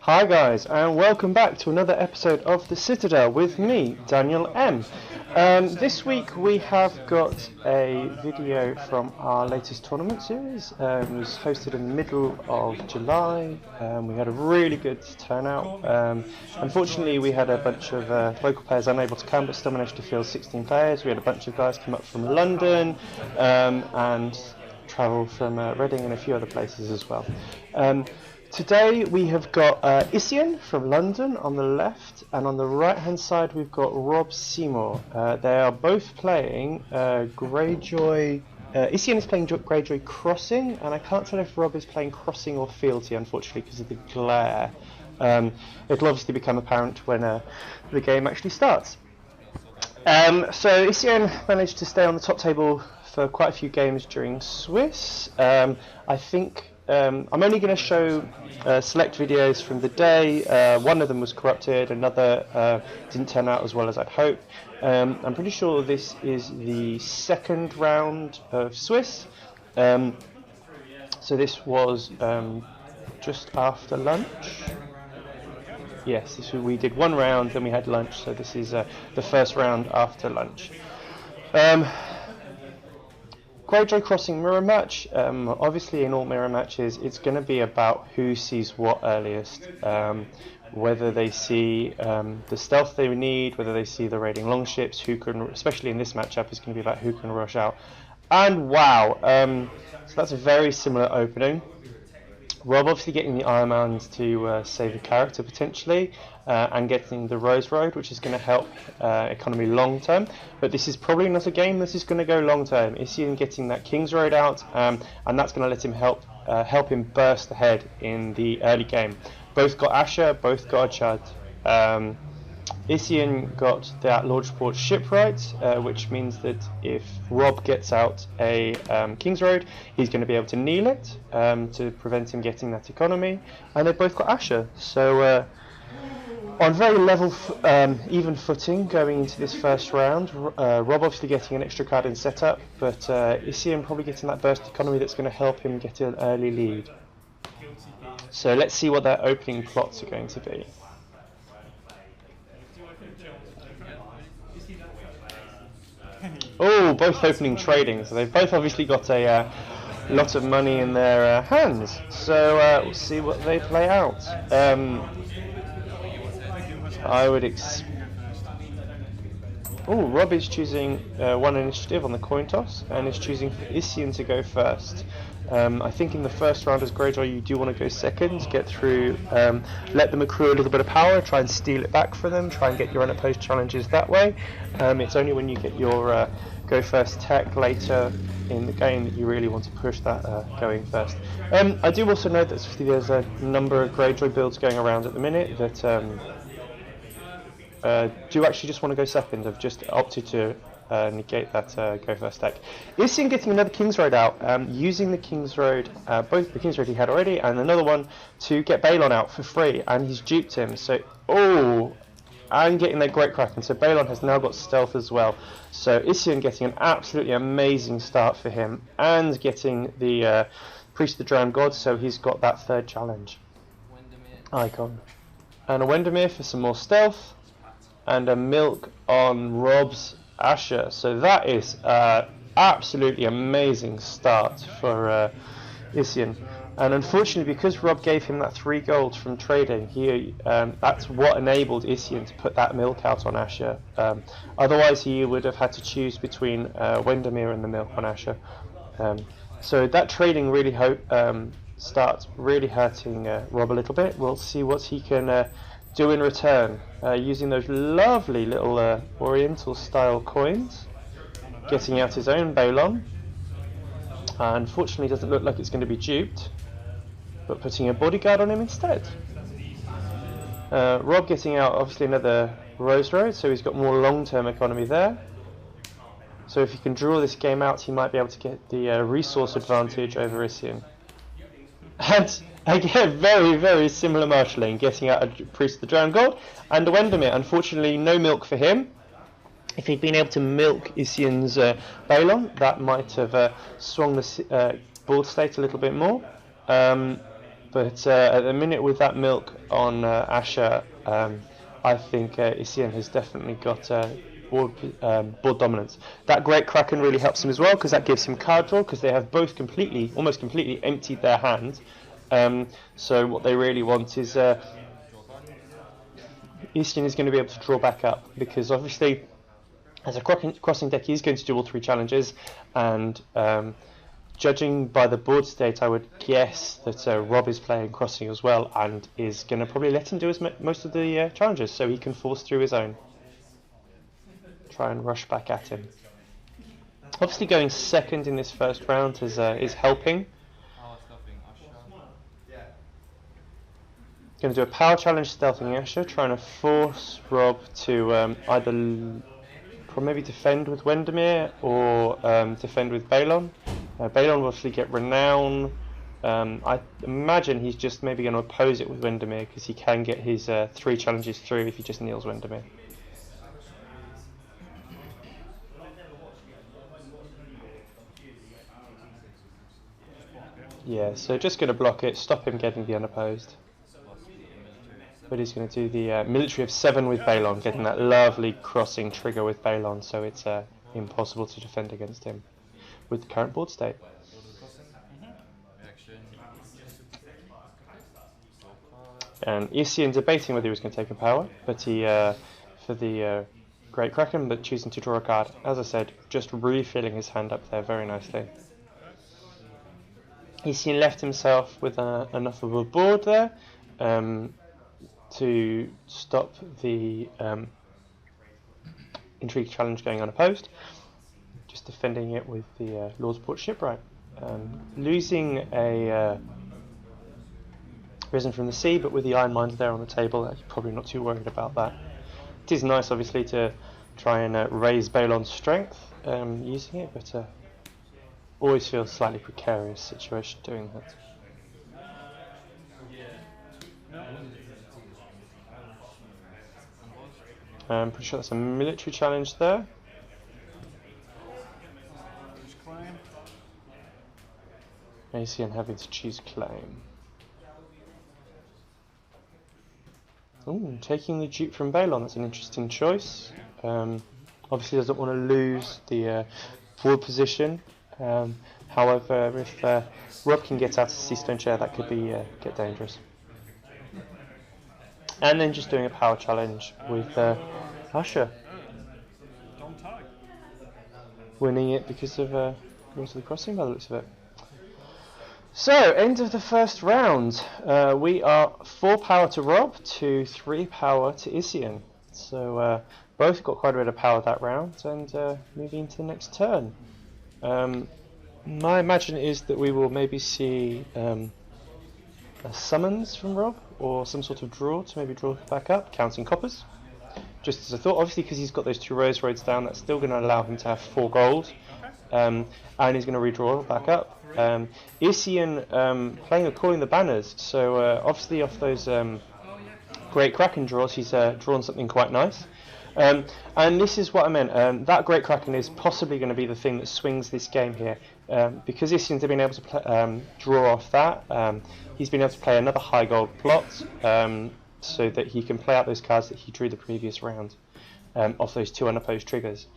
Hi guys, and welcome back to another episode of the Citadel with me, Daniel M. This week we have got a video from our latest tournament series. It was hosted in the middle of July. We had a really good turnout. Unfortunately, we had a bunch of local players unable to come, but still managed to field 16 players. We had a bunch of guys come up from London and travel from Reading and a few other places as well. Today we have got Isian from London on the left, and on the right hand side we've got Rob Seymour. They are both playing Greyjoy. Isian is playing Greyjoy Crossing, and I can't tell if Rob is playing Crossing or Fealty, unfortunately, because of the glare. It'll obviously become apparent when the game actually starts. So Isian managed to stay on the top table for quite a few games during Swiss. I think I'm only going to show select videos from the day. One of them was corrupted, another didn't turn out as well as I'd hoped. I'm pretty sure this is the second round of Swiss. So this was just after lunch. Yes, we did one round, then we had lunch, so this is the first round after lunch. Greyjoy Crossing mirror match. Obviously in all mirror matches it's going to be about who sees what earliest, whether they see the stealth they need, whether they see the raiding longships, who can, especially in this matchup, is going to be about who can rush out. And wow, so that's a very similar opening. Rob obviously getting the Iron Mans to save a character potentially, and getting the Rose Road, which is going to help economy long term. But this is probably not a game this is going to go long term. Isian getting that King's Road out, and that's going to let him help him burst ahead in the early game. Both got Asher, both got a Chud. Isian got that Lordsport shipwright, which means that if Rob gets out a King's Road, he's going to be able to kneel it to prevent him getting that economy. And they both got Asher, so on very level, even footing going into this first round. Rob obviously getting an extra card in setup, but Isian probably getting that burst economy that's going to help him get an early lead. So let's see what their opening plots are going to be. Oh, both opening trading, so they've both obviously got a lot of money in their hands. So we'll see what they play out. I would Rob is choosing one initiative on the coin toss, and is choosing for Isian to go first. I think in the first round as Greyjoy you do want to go second, get through, let them accrue a little bit of power, try and steal it back for them, try and get your unopposed challenges that way. It's only when you get your go first tech later in the game that you really want to push that going first. I do also know that there's a number of Greyjoy builds going around at the minute that do actually just want to go second. Have just opted to negate that go first deck. Isian getting another King's Road out, using the King's Road, both the King's Road he had already and another one to get Balon out for free, and he's duped him. So and getting that Great Kraken. So Balon has now got stealth as well. So Isian getting an absolutely amazing start for him, and getting the Priest of the Drowned God. So he's got that third challenge icon, and a Windermere for some more stealth, and a milk on Rob's Asher. So that is absolutely amazing start for Isian. And unfortunately, because Rob gave him that 3 gold from trading, that's what enabled Isian to put that milk out on Asher. Otherwise he would have had to choose between Windermere and the milk on Asher. So that trading really starts really hurting Rob a little bit. We'll see what he can do in return, using those lovely little Oriental style coins, getting out his own Balon. Unfortunately doesn't look like it's going to be duped, but putting a bodyguard on him instead. Rob getting out obviously another Rose Road, so he's got more long-term economy there. So if he can draw this game out, he might be able to get the resource advantage over Isian. And again, very, very similar marshalling, getting out a Priest of the Drowned God and a Windermere. Unfortunately, no milk for him. If he'd been able to milk Isian's Balon, that might have swung the board state a little bit more. But at the minute with that milk on Asher, I think Isian has definitely got board dominance. That Great Kraken really helps him as well because that gives him card draw because they have both almost completely emptied their hand. So what they really want is Isian is going to be able to draw back up because obviously as a crossing deck he's going to do all 3 challenges, and judging by the board state I would guess that Rob is playing crossing as well and is going to probably let him do most of the challenges so he can force through his own. Try and rush back at him. Obviously going second in this first round is helping. Going to do a power challenge stealthing Asher, trying to force Rob to either maybe defend with Wendermere or defend with Balon. Balon will obviously get renown. I imagine he's just maybe going to oppose it with Wendermere because he can get his 3 challenges through if he just kneels Wendermere. Yeah, so just going to block it, stop him getting the unopposed. But he's going to do the military of 7 with Balon, getting that lovely crossing trigger with Balon, so it's impossible to defend against him with the current board state. And Isian debating whether he was going to take a power, but he for the Great Kraken, but choosing to draw a card. As I said, just refilling his hand up there very nicely. Isian left himself with enough of a board there to stop the intrigue challenge going unopposed. Just defending it with the Lord's Port Shipwright. Losing a Risen from the Sea, but with the Iron Mines there on the table, you're probably not too worried about that. It is nice, obviously, to try and raise Balon's strength using it, but always feels slightly precarious situation doing that. I'm pretty sure that's a military challenge there. Isian having to choose claim. Ooh, taking the Duke from Balon, that's an interesting choice. Obviously doesn't want to lose the forward position. However, if Rob can get out of the Seastone chair, that could be get dangerous. And then just doing a power challenge with Asher. Winning it because of going to the crossing by the looks of it. So, end of the first round. We are 4 power to Rob to 3 power to Isian. So both got quite a bit of power that round, and moving into the next turn. My imagine is that we will maybe see a summons from Rob, or some sort of draw to maybe draw back up, counting coppers. Just as a thought, obviously because he's got those 2 Rose Roads down, that's still going to allow him to have 4 gold, and he's going to redraw back up. Isian playing a Calling the Banners, so obviously off those Great Kraken draws, he's drawn something quite nice. And this is what I meant, that Great Kraken is possibly going to be the thing that swings this game here. Because Isian's been able to draw off that, he's been able to play another high gold plot, so that he can play out those cards that he drew the previous round off those 2 unopposed triggers.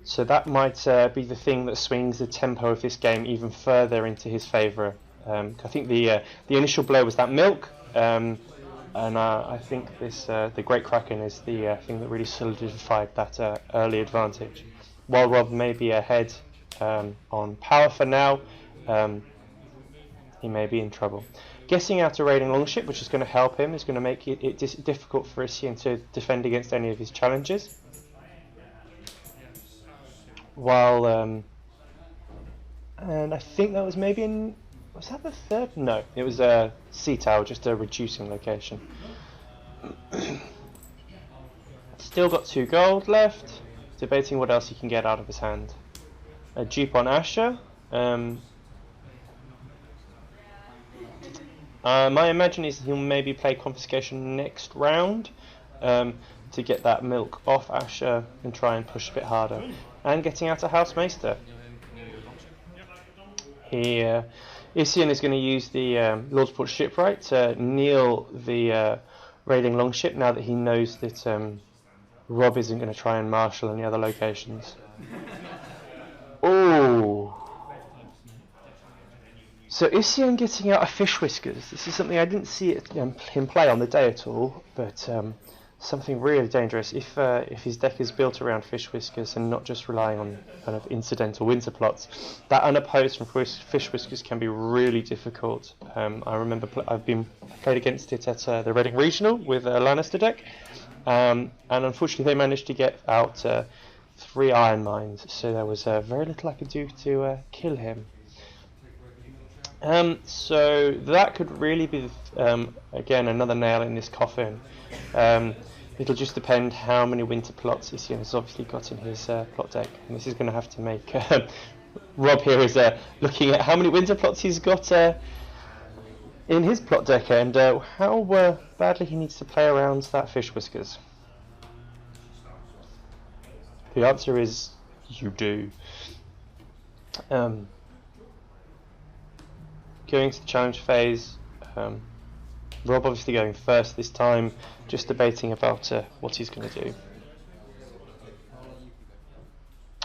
So that might be the thing that swings the tempo of this game even further into his favour. I think the initial blow was that milk, and I think this the Great Kraken is the thing that really solidified that early advantage. While Rob may be ahead on power for now, he may be in trouble. Guessing out a raiding longship, which is going to help him, is going to make it difficult for Isian to defend against any of his challenges. While, and I think that was maybe in, was that the 3rd? No, it was a Citadel, just a reducing location. Still got 2 gold left, debating what else he can get out of his hand. A dupe on Asher. My imagine is he'll maybe play Confiscation next round to get that milk off Asher and try and push a bit harder. And getting out a House Maester. He Isian is going to use the Lord's Port shipwright to kneel the raiding longship now that he knows that Rob isn't going to try and marshal any other locations. Oh! So Isian getting out a Fish Whiskers. This is something I didn't see him play on the day at all, but something really dangerous. If his deck is built around Fish Whiskers and not just relying on kind of incidental winter plots, that unopposed from Fish Whiskers can be really difficult. I remember I've been played against it at the Reading Regional with a Lannister deck, and unfortunately they managed to get out 3 Iron Mines, so there was very little I could do to kill him. So that could really be again another nail in this coffin. It'll just depend how many winter plots Isian has obviously got in his plot deck, and this is going to have to make Rob here is looking at how many winter plots he's got in his plot deck and how badly he needs to play around that Fish Whiskers. The answer is you do. Going to the challenge phase, Rob obviously going first this time, just debating about what he's going to do.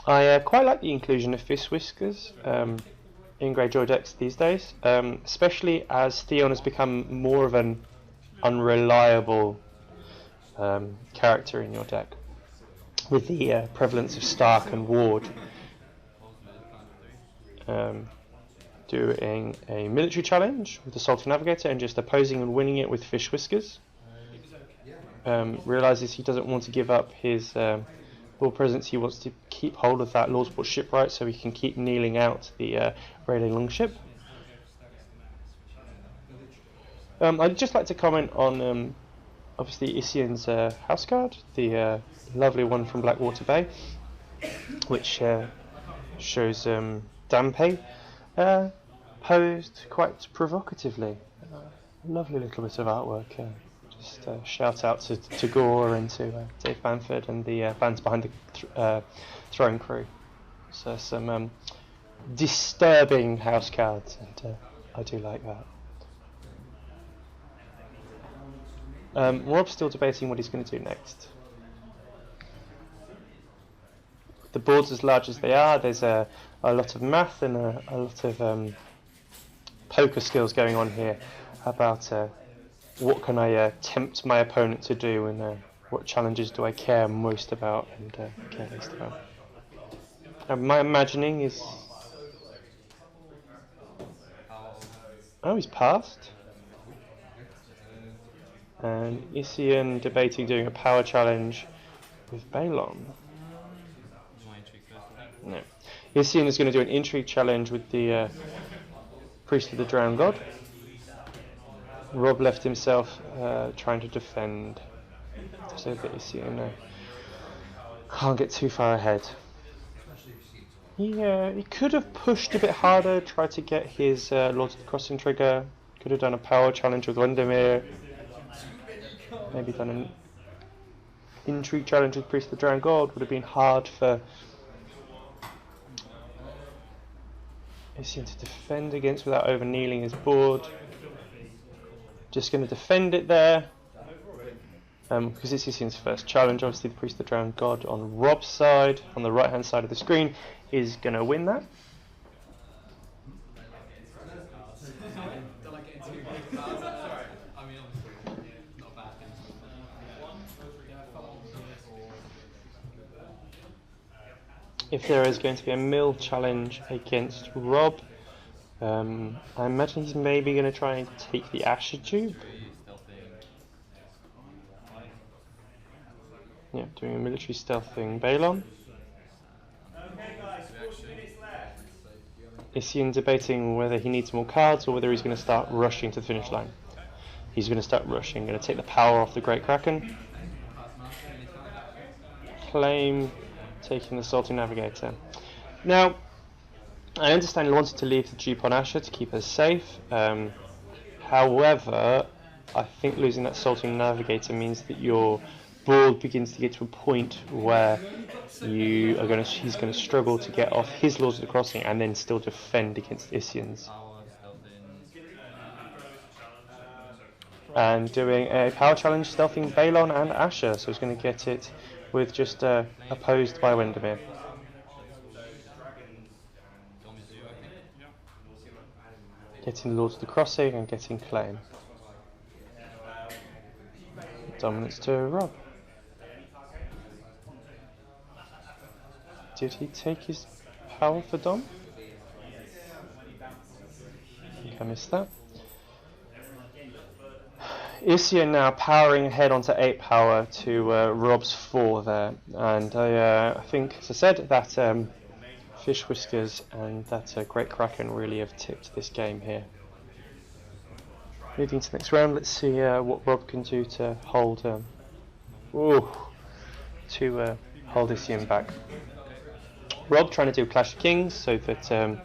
I quite like the inclusion of Fish Whiskers in Greyjoy decks these days, especially as Theon has become more of an unreliable character in your deck, with the prevalence of Stark and Ward. Doing a military challenge with the Salty Navigator and just opposing and winning it with Fish Whiskers. Realises he doesn't want to give up his War Presence, he wants to keep hold of that Lord's Port shipwright so he can keep kneeling out the raiding longship. I'd just like to comment on obviously Isian's house card, the lovely one from Blackwater Bay, which shows Dampe. Posed quite provocatively. Lovely little bit of artwork. Just shout out to Gore and to Dave Bamford and the bands behind the throne crew. So some disturbing house cards, and I do like that. Rob's still debating what he's going to do next. The boards as large as they are, there's a lot of math and a lot of poker skills going on here about what can I tempt my opponent to do, and what challenges do I care most about and care least about. My imagining is... Oh, he's passed. And Isian debating doing a power challenge with Balon. No. Isian is going to do an intrigue challenge with the Priest of the Drowned God. Rob left himself trying to defend, so that Isian can't get too far ahead. He could have pushed a bit harder, tried to get his Lords of the Crossing trigger, could have done a power challenge with Windermere, maybe done an intrigue challenge with Priest of the Drowned God. Would have been hard for Isian to defend against without over kneeling his board. Just going to defend it there, because it's Isian's first challenge. Obviously the Priest of the Drowned God on Rob's side, on the right hand side of the screen, is going to win that. If there is going to be a mill challenge against Rob, I imagine he's maybe going to try and take the Asher Tube. Yeah, doing a military stealth thing. Balon. Isian debating whether he needs more cards or whether he's going to start rushing to the finish line. He's going to start rushing, going to take the power off the Great Kraken. Claim taking the Salty Navigator. Now, I understand he wanted to leave the dupe on Asher to keep her safe. However, I think losing that Salty Navigator means that your board begins to get to a point where he's going to struggle to get off his Lords of the Crossing and then still defend against Isian's. and doing a power challenge stealthing Balon and Asher, so he's going to get it with just opposed by Windermere. Getting Lords of the Crossing and getting Claim. Dominance to Rob. Did he take his power for Dom? I think I missed that. Isian now powering ahead onto 8 power to Rob's 4 there, and I think, as I said, that Fish Whiskers and that Great Kraken really have tipped this game here. Moving to the next round, let's see what Rob can do to hold hold Isian back. Rob trying to do Clash of Kings so that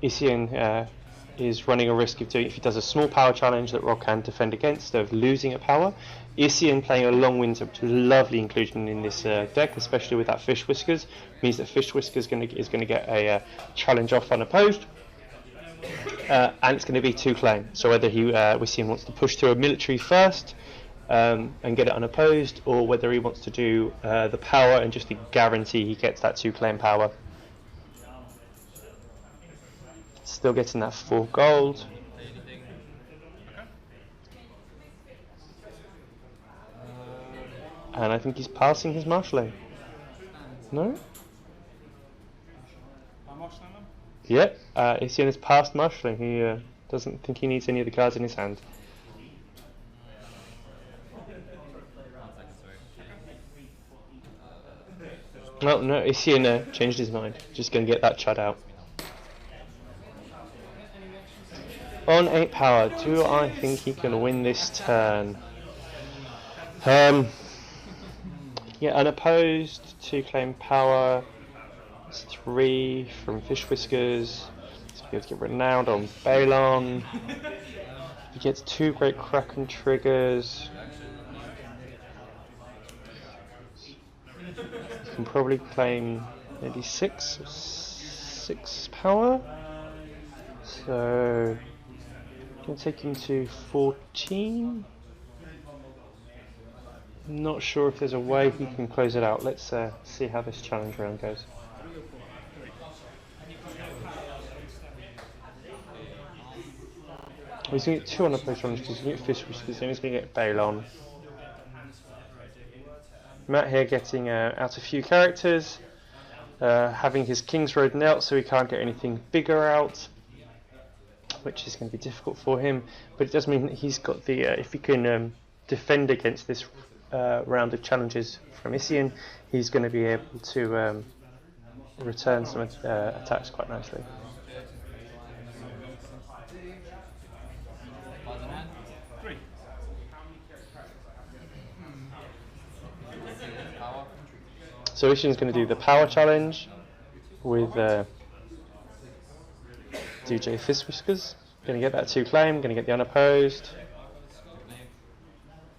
Isian is running a risk of doing, if he does a small power challenge that Rob can defend against, of losing a power. Isian playing a long winter, which is a lovely inclusion in this deck, especially with that Fish Whiskers. Means that Fish Whiskers is going to get a challenge off unopposed, and it's going to be 2 claim. So whether Isian wants to push through a military first and get it unopposed, or whether he wants to do the power and just to guarantee he gets that 2 claim power. Still getting that 4 gold. And I think he's passing his marshalling. No? Yep, Isian has passed marshalling. He doesn't think he needs any of the cards in his hand. Oh no, Isian changed his mind. Just going to get that chud out. On 8 power, do I think he can win this turn? Yeah, unopposed, 2 claim power, 3 from Fish Whiskers, so he has to get renowned on Balon. He gets 2 Great Kraken triggers. He can probably claim maybe 6 power. So can take him to 14. Not sure if there's a way he can close it out. Let's see how this challenge round goes. He's going to get 2 unopposed challenges. He's going to get Fish Whiskers, then he's going to get Balon. Matt here getting out a few characters, having his King's Road knelt so he can't get anything bigger out, which is going to be difficult for him, but it does mean that he's got the, if he can defend against this round of challenges from Isian, he's going to be able to return some attacks quite nicely. So Isian's going to do the power challenge with DJ Fish Whiskers. Going to get that 2 claim, going to get the unopposed,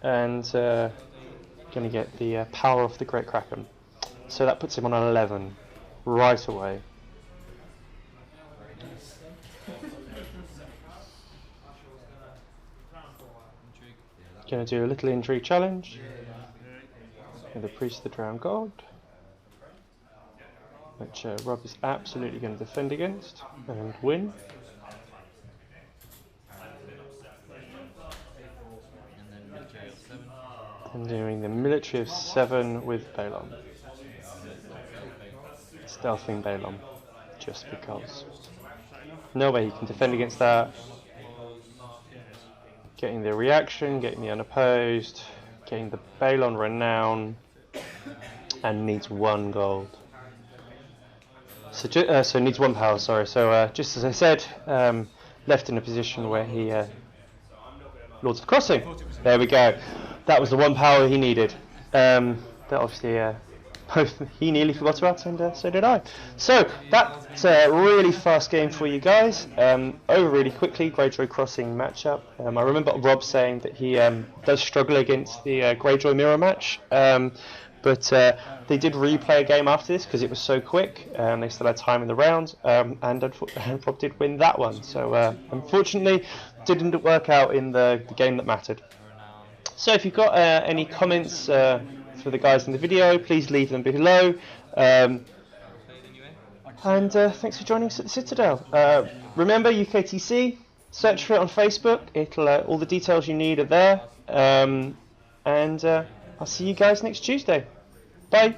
and going to get the power of the Great Kraken. So that puts him on an 11 right away. Going to do a little intrigue challenge with the Priest of the Drowned God, which Rob is absolutely going to defend against and win. And doing the military of 7 with Balon. Stealthing Balon, just because. No way he can defend against that. Getting the reaction, getting the unopposed, getting the Balon renown, and needs 1 gold. So needs 1 power, sorry. So just as I said, left in a position where he Lords of the Crossing. There we go. That was the 1 power he needed. That obviously both he nearly forgot about, and so did I. So that's a really fast game for you guys. Over really quickly. Greyjoy Crossing matchup. I remember Rob saying that he does struggle against the Greyjoy mirror match. but they did replay a game after this because it was so quick, and they still had time in the round, and Rob did win that one. So unfortunately, didn't work out in the game that mattered. So if you've got any comments for the guys in the video, please leave them below. And thanks for joining us at the Citadel. Remember UKTC, search for it on Facebook. It'll all the details you need are there. And I'll see you guys next Tuesday. Bye.